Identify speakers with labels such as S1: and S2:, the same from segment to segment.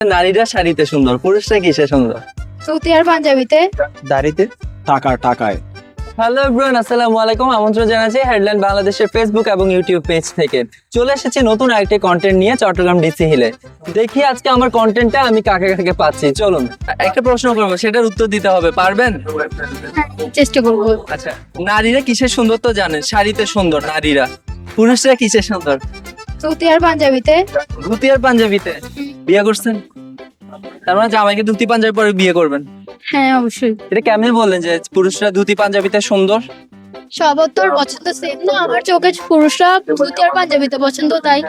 S1: নারীরা শাড়িতে সুন্দর, পুরুষরা কিসে সুন্দর?
S2: সুতি আর পাঞ্জাবিতে।
S3: দাড়িতে। টাকায়।
S1: হ্যালো এভরিওয়ান, আসসালামু আলাইকুম। আমন্ত্রণ জানাচ্ছি হেডলাইন বাংলাদেশের ফেসবুক এবং ইউটিউব পেজ থেকে। চলে এসেছি নতুন আরেকটি কন্টেন্ট নিয়ে চট্টগ্রাম ডিসি হিলে। দেখি আজকে আমার কন্টেন্টটা আমি কাকে কাকে পাচ্ছি। চলুন একটা প্রশ্ন করবো, সেটার উত্তর দিতে হবে, পারবেন?
S2: চেষ্টা করবো।
S1: আচ্ছা, নারীরা কিসের সুন্দর তো জানেন, শাড়িতে সুন্দর নারীরা। পুরুষরা কিসের সুন্দর?
S2: সুতি আর পাঞ্জাবিতে।
S1: ধুতি আর পাঞ্জাবিতে। বিয়ে করছেন? তার মানে জামাইকে ধুতি পাঞ্জাবি পরে বিয়ে করবেন?
S2: হ্যাঁ অবশ্যই।
S1: এটা কেমন বললেন যে পুরুষরা ধুতি পাঞ্জাবিতে সুন্দর?
S2: সবার তোর পছন্দ সেম না, আমার চোখে পুরুষরা সুতি আর পাঞ্জাবিতে পছন্দ, তাই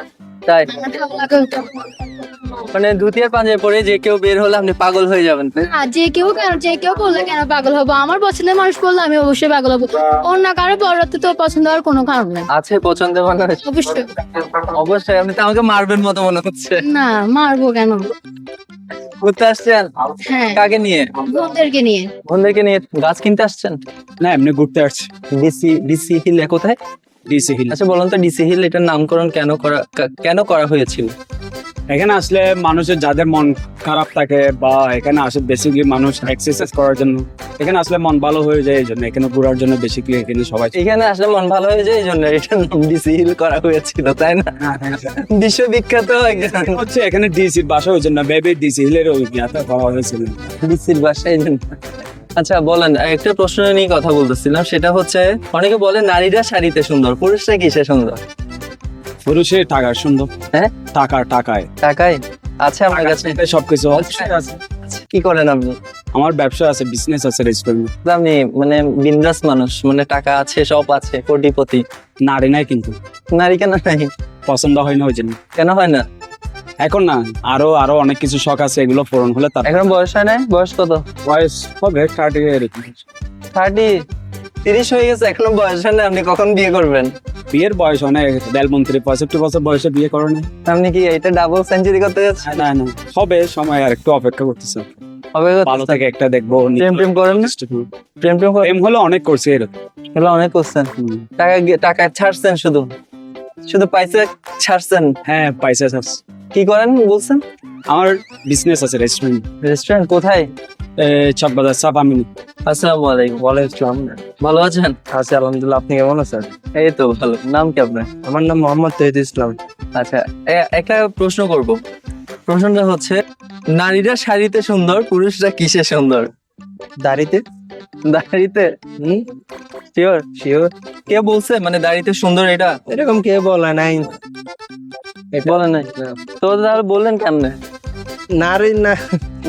S1: তাই
S2: আমার ভালো লাগে ওটা।
S1: মানে ধুতি আর পাঞ্জাবি পরে যে কেউ বের হলে আপনি পাগল হয়ে যাবেন?
S2: আর যে কেউ বললে কেন পাগল হবো, আমার পছন্দের মানুষ বললে আমি অবশ্যই পাগল হবো। অন্য কারো পরতে তো পছন্দ হওয়ার কোনো কারণ নেই।
S1: আছে পছন্দের মানুষ?
S2: অবশ্যই।
S1: অবশ্যই। আপনি তো আমাকে মারবেন মতো মনে হচ্ছে।
S2: না, মারবো কেন?
S1: ঘুরতে আসছেন?
S2: হ্যাঁ,
S1: কাকে নিয়ে?
S2: বোনদেরকে নিয়ে।
S1: বন্ধুদেরকে নিয়ে গাছ কিনতে আসছেন?
S3: না, এমনি ঘুরতে আসছি।
S1: ডিসি হিল কোথায়?
S3: D C hill.
S1: আচ্ছা বলুন তো, ডিসি হিল এটার নামকরণ কেন করা হয়েছিল?
S3: এখানে আসলে মানুষের যাদের মন খারাপ থাকে বা এখানে আসে বেসিক্যালি মানুষ এক্সারসাইজ করার জন্য, এখানে আসলে মন ভালো হয়ে যায়, এই জন্য এখানে ঘোরার জন্য বেসিক্যালি এখানে সবাই।
S1: এখানে আসলে মন ভালো হয়ে যায়, এই জন্য এটার নাম ডিসি হিল করা হয়েছিল, তাই না? বিশ্ববিখ্যাত
S3: হচ্ছে এখানে ডিসির বাসা ওই জন্য বেবি ডিসি হিলের অভিজ্ঞতা করা হয়েছিল।
S1: ডিসির বাসায়। আচ্ছা বলেন, একটা প্রশ্ন নিয়ে কথা বলতেছিলাম, সেটা হচ্ছে অনেকে বলে নারীরা শাড়িতে সুন্দর, পুরুষরা কিসে সুন্দর?
S3: পুরুষের টাকার সুন্দর।
S1: হ্যাঁ,
S3: টাকায়
S1: টাকায় আছে আমার কাছে।
S3: সবকিছু
S1: আচ্ছা, কি করেন আপনি?
S3: আমার ব্যবসা আছে, বিজনেস আছে, রেস্টুরেন্ট।
S1: আপনি মানে বিন্দাস মানুষ, মানে টাকা আছে, সব আছে, কোটিপতি।
S3: নারী নাই কিন্তু,
S1: নারী কেন নাই?
S3: পছন্দ হয় না ওই জন্য।
S1: কেন হয় না?
S3: এখন না, আরো অনেক কিছু শখ আছে, এগুলো পূরণ হলে তার
S1: এখন বয়স হয় নাই? বয়স কত?
S3: বয়স হবে 30 এরকম।
S1: 30 হয়ে গেছে, এখনো বয়স হয় না? আপনি কখন বিয়ে করবেন?
S3: বিয়ের বয়স হয় না, রেলমন্ত্রী 65 বছর বয়সে বিয়ে করে না।
S1: আপনি কি এটা ডাবল সেঞ্চুরি করতে যাচ্ছেন?
S3: না, হবে সময়, আর একটু অপেক্ষা করতেছে।
S1: হবে
S3: ভালো থাকে একটা দেখবো।
S1: প্রেম করেন না? প্রেম
S3: প্রেম হলো অনেক করছে এরকম।
S1: হলো অনেক করছেন। টাকা ছাড়ছেন, শুধু পয়সা ছাড়ছেন?
S3: হ্যাঁ, পয়সা আছে।
S1: কি করেন বলছেন?
S3: আমার বিজনেস আছে, রেস্টুরেন্ট।
S1: রেস্টুরেন্ট কোথায়?
S3: চকবাজার সাপামিনি।
S1: আসসালামু আলাইকুম। ওয়ালাইকুম আসসালাম। ভালো আছেন?
S4: আছি আলহামদুলিল্লাহ, আপনি কেমন আছেন?
S1: এই তো ভালো। নাম কি আপনার?
S4: আমার নাম মোহাম্মদ তহিদ ইসলাম।
S1: আচ্ছা, একটা প্রশ্ন করব। প্রশ্নটা হচ্ছে, নারীরা শাড়িতে সুন্দর, পুরুষরা কিসে সুন্দর?
S4: দাড়িতে।
S1: দাড়িতে? শিওর? কে বলছে মানে দাড়িতে সুন্দর? এটা
S4: এরকম কে বলে নাই।
S1: বলে নাই তো, তাহলে বললেন কেমনে?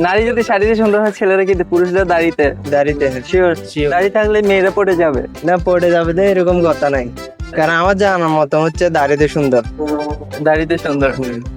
S1: নারী যদি শাড়িতে সুন্দর হয়, ছেলেরা কিন্তু পুরুষরা দাড়িতে। শিওর? দাড়ি থাকলে মেয়েরা পড়ে যাবে
S4: না, পড়ে যাবে না, এরকম কথা নাই। কারণ আমার জানার মতো হচ্ছে দাড়িতে সুন্দর।
S1: দাড়িতে সুন্দর।